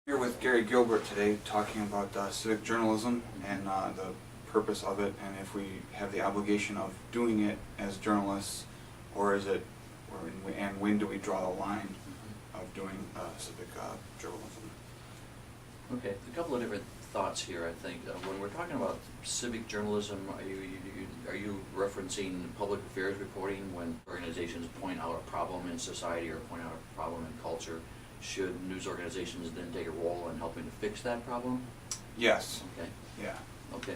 Here with Gary Gilbert today, talking about civic journalism and the purpose of it, and if we have the obligation of doing it as journalists, or is it, and when do we draw the line of doing civic journalism? Okay, a couple of different thoughts here. I think when we're talking about civic journalism, are you referencing public affairs reporting when organizations point out a problem in society or point out a problem in culture? Should news organizations then take a role in helping to fix that problem? Yes. Okay. Yeah. Okay.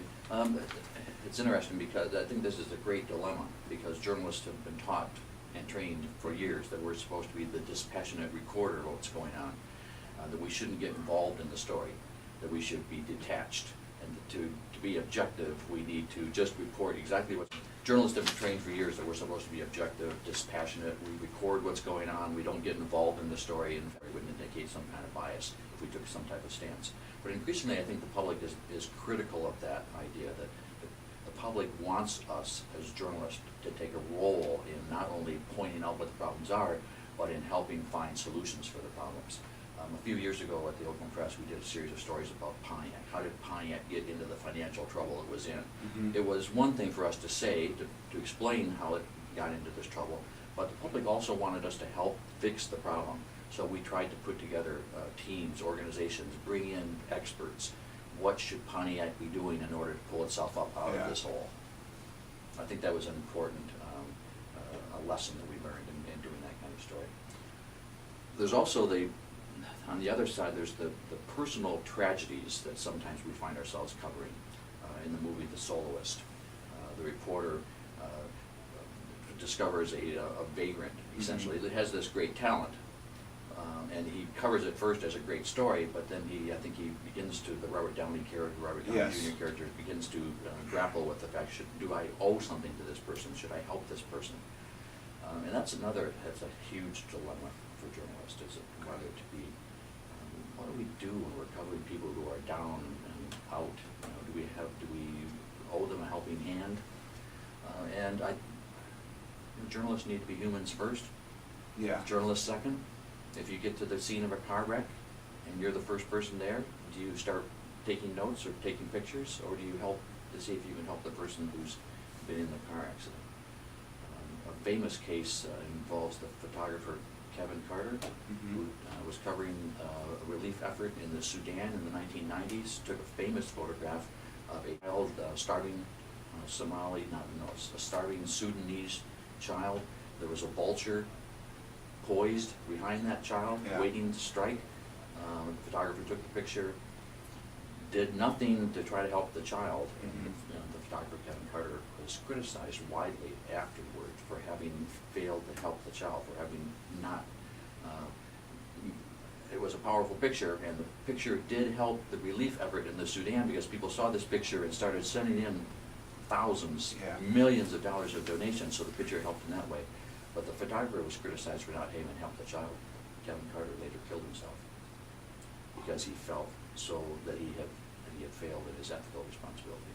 It's interesting because I think this is a great dilemma, because journalists have been taught and trained for years that we're supposed to be the dispassionate recorder of what's going on, that we shouldn't get involved in the story, that we should be detached, and to be objective we need to just report exactly what. Journalists have been trained for years that we're supposed to be objective, dispassionate, we record what's going on, we don't get involved in the story, and it would indicate some kind of bias if we took some type of stance. But increasingly I think the public is critical of that idea, that the public wants us as journalists to take a role in not only pointing out what the problems are, but in helping find solutions for the problems. A few years ago at the Oakland Press, we did a series of stories about Pontiac. How did Pontiac get into the financial trouble it was in? Mm-hmm. It was one thing for us to say, to explain how it got into this trouble, but the public also wanted us to help fix the problem. So we tried to put together teams, organizations, bring in experts. What should Pontiac be doing in order to pull itself up out of this hole? I think that was an important a lesson that we learned in doing that kind of story. There's also on the other side, there's the personal tragedies that sometimes we find ourselves covering. In the movie The Soloist, the reporter discovers a vagrant, essentially, that has this great talent. And he covers it first as a great story, but then I think he begins to, the Robert Downey character, Robert Downey Jr. character, begins to grapple with the fact, do I owe something to this person? Should I help this person? And that's a huge dilemma for journalists, is whether to be, what do we do when we're covering people who are down and out? Do we owe them a helping hand? Journalists need to be humans first. Yeah. Journalists second. If you get to the scene of a car wreck and you're the first person there, do you start taking notes or taking pictures, or do you help to see if you can help the person who's been in the car accident? A famous case involves the photographer Kevin Carter, who was covering a relief effort in the Sudan in the 1990s, took a famous photograph of a child, starving a starving Sudanese child. There was a vulture poised behind that child, waiting to strike. The photographer took the picture, did nothing to try to help the child, and the photographer Kevin Carter was criticized widely afterward for having failed to help the child, for having not. It was a powerful picture, and the picture did help the relief effort in the Sudan, because people saw this picture and started sending in thousands, millions of dollars of donations, so the picture helped in that way. But the photographer was criticized for not having helped the child. Kevin Carter later killed himself because he felt that he had failed in his ethical responsibility.